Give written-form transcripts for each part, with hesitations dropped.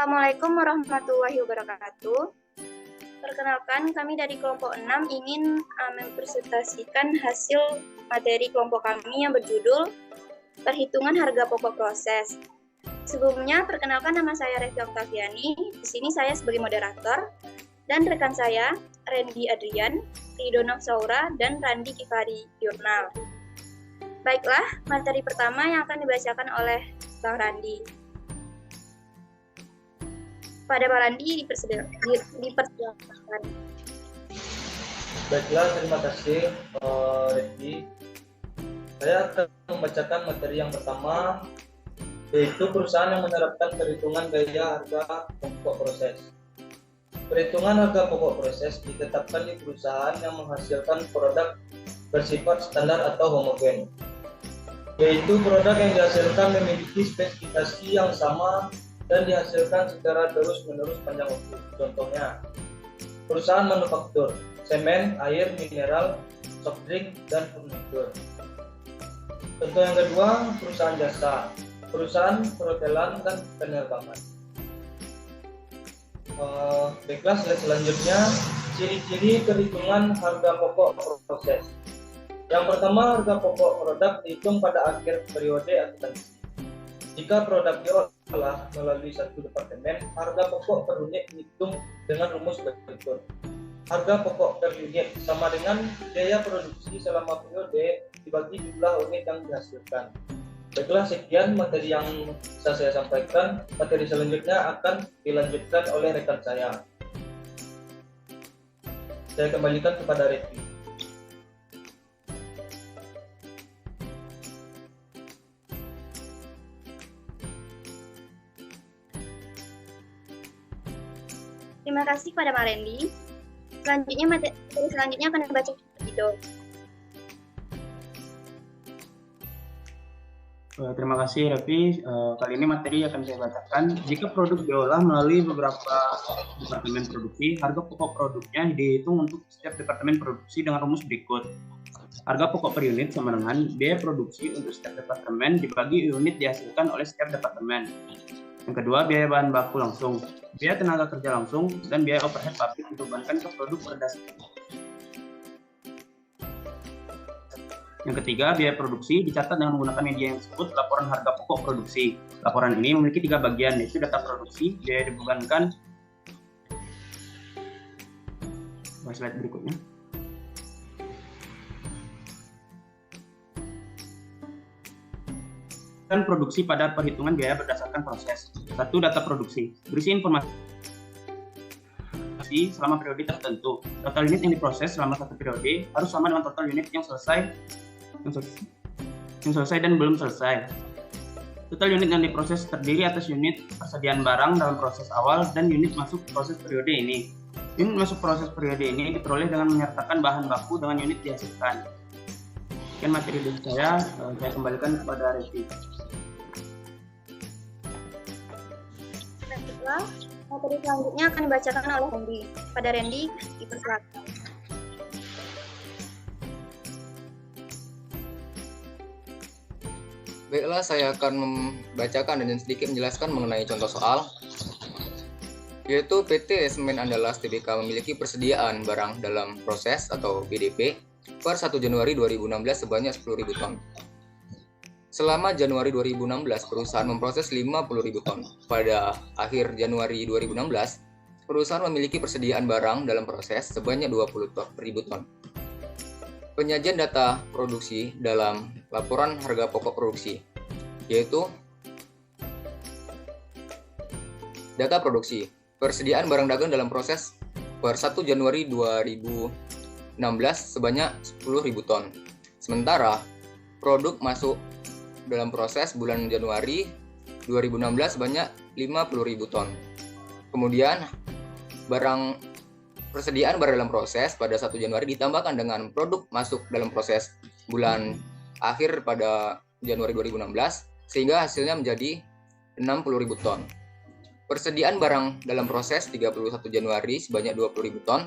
Assalamualaikum warahmatullahi wabarakatuh. Perkenalkan, kami dari kelompok 6 ingin mempresentasikan hasil materi kelompok kami yang berjudul Perhitungan Harga Pokok Proses. Sebelumnya, perkenalkan nama saya Revi Oktaviani. Di sini saya sebagai moderator dan rekan saya Randy Adrian, Rido Nafsaura, dan Randi Kifari Jurnal. Baiklah, materi pertama yang akan dibacakan oleh Bang Randi. Pada Pak Randi dipersilakan. Baiklah, terima kasih Revi. Saya akan membacakan materi yang pertama, yaitu perusahaan yang menerapkan perhitungan gaya harga pokok proses. Perhitungan harga pokok proses ditetapkan di perusahaan yang menghasilkan produk bersifat standar atau homogen, yaitu produk yang dihasilkan memiliki spesifikasi yang sama dan dihasilkan secara terus-menerus panjang waktu. Contohnya, perusahaan manufaktur, semen, air, mineral, soft drink, dan furnitur. Contoh yang kedua, perusahaan jasa, perusahaan perhotelan dan penerbangan. Baiklah, slide selanjutnya, ciri-ciri perhitungan harga pokok proses. Yang pertama, harga pokok produk dihitung pada akhir periode akuntansi. Jika produk diolah melalui satu departemen, harga pokok per unit dihitung dengan rumus berikut. Harga pokok per unit sama dengan biaya produksi selama periode dibagi jumlah unit yang dihasilkan. Baiklah, sekian materi yang bisa saya sampaikan. Materi selanjutnya akan dilanjutkan oleh rekan saya. Saya kembalikan kepada Revi. Terima kasih kepada Pak Randy. Materi selanjutnya akan dibaca Rido. Terima kasih Revi. Kali ini materi akan saya bacakan. Jika produk diolah melalui beberapa departemen produksi, harga pokok produknya dihitung untuk setiap departemen produksi dengan rumus berikut. Harga pokok per unit sama dengan biaya produksi untuk setiap departemen dibagi unit dihasilkan oleh setiap departemen. Yang kedua, biaya bahan baku langsung, biaya tenaga kerja langsung, dan biaya overhead pabrik dibebankan ke produk berdasarkan. Yang ketiga, biaya produksi dicatat dengan menggunakan media yang disebut laporan harga pokok produksi. Laporan ini memiliki 3 bagian, yaitu data produksi, biaya dibebankan. Slide berikutnya. Dan produksi pada perhitungan biaya berdasarkan proses. 1. Data produksi. Berisi informasi selama periode tertentu. Total unit yang diproses selama satu periode harus sama dengan total unit yang selesai dan belum selesai. Total unit yang diproses terdiri atas unit persediaan barang dalam proses awal dan unit masuk proses periode ini. Unit masuk proses periode ini diperoleh dengan menyertakan bahan baku dengan unit dihasilkan. Sekian materi dari saya kembalikan kepada Revi. Baiklah, materi selanjutnya akan dibacakan oleh Randy. Pada Randy, dipersilakan. Baiklah, saya akan membacakan dan sedikit menjelaskan mengenai contoh soal, yaitu PT Semen Andalas Tbk memiliki persediaan barang dalam proses atau BDP per 1 Januari 2016 sebanyak 10.000 ton. Selama Januari 2016, perusahaan memproses 50.000 ton. Pada akhir Januari 2016, perusahaan memiliki persediaan barang dalam proses sebanyak 20.000 ton. Penyajian data produksi dalam laporan harga pokok produksi, yaitu data produksi, persediaan barang dagang dalam proses per 1 Januari 2016 sebanyak 10.000 ton. Sementara produk masuk dalam proses bulan Januari 2016 sebanyak 50.000 ton. Kemudian persediaan barang dalam proses pada 1 Januari ditambahkan dengan produk masuk dalam proses bulan akhir pada Januari 2016 sehingga hasilnya menjadi 60.000 ton. Persediaan barang dalam proses 31 Januari sebanyak 20.000 ton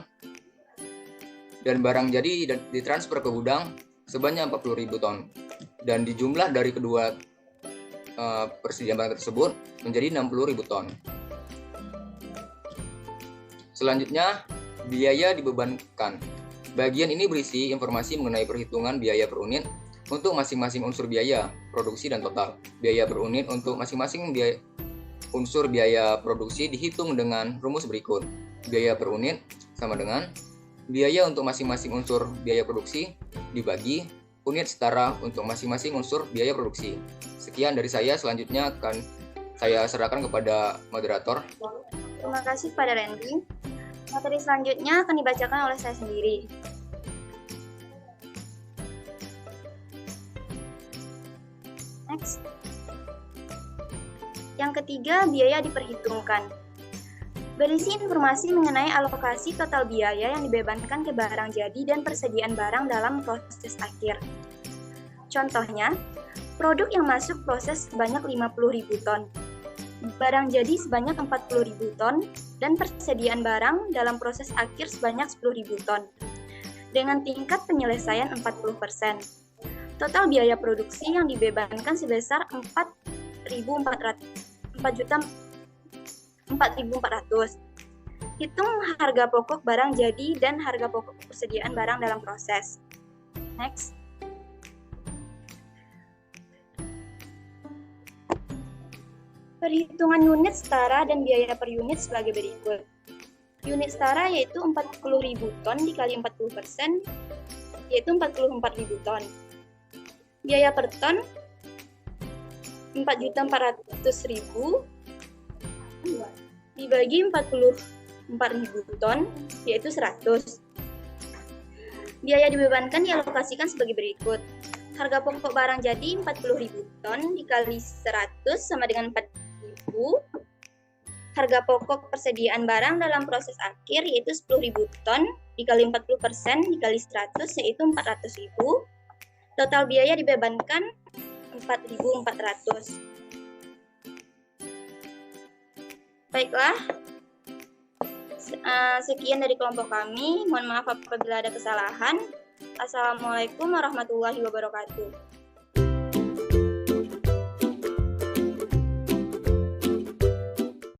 dan barang jadi ditransfer ke gudang sebanyak 40.000 ton. Dan dijumlah dari kedua persediaan barang tersebut menjadi 60.000 ton. Selanjutnya, biaya dibebankan. Bagian ini berisi informasi mengenai perhitungan biaya per unit untuk masing-masing unsur biaya, produksi, dan total. Biaya per unit untuk masing-masing unsur biaya produksi dihitung dengan rumus berikut. Biaya per unit sama dengan biaya untuk masing-masing unsur biaya produksi dibagi unit setara untuk masing-masing unsur biaya produksi. Sekian dari saya, selanjutnya akan saya serahkan kepada moderator. Terima kasih kepada Randy. Materi selanjutnya akan dibacakan oleh saya sendiri. Next. Yang ketiga, biaya diperhitungkan. Berisi informasi mengenai alokasi total biaya yang dibebankan ke barang jadi dan persediaan barang dalam proses akhir. Contohnya, produk yang masuk proses sebanyak 50.000 ton, barang jadi sebanyak 40.000 ton, dan persediaan barang dalam proses akhir sebanyak 10.000 ton, dengan tingkat penyelesaian 40%. Total biaya produksi yang dibebankan sebesar 4.400. Hitung harga pokok barang jadi dan harga pokok persediaan barang dalam proses. Next. Perhitungan unit setara dan biaya per unit sebagai berikut. Unit setara yaitu 40.000 ton dikali 40%, yaitu 44.000 ton. Biaya per ton 4.400.000 dibagi 44.000 ton, yaitu 100. Biaya dibebankan dialokasikan sebagai berikut. Harga pokok barang jadi 40.000 ton dikali 100 sama dengan 4.000. Harga pokok persediaan barang dalam proses akhir yaitu 10.000 ton dikali 40% dikali 100 yaitu 400.000. Total biaya dibebankan 4.400. Baiklah, sekian dari kelompok kami. Mohon maaf apabila ada kesalahan. Assalamualaikum warahmatullahi wabarakatuh.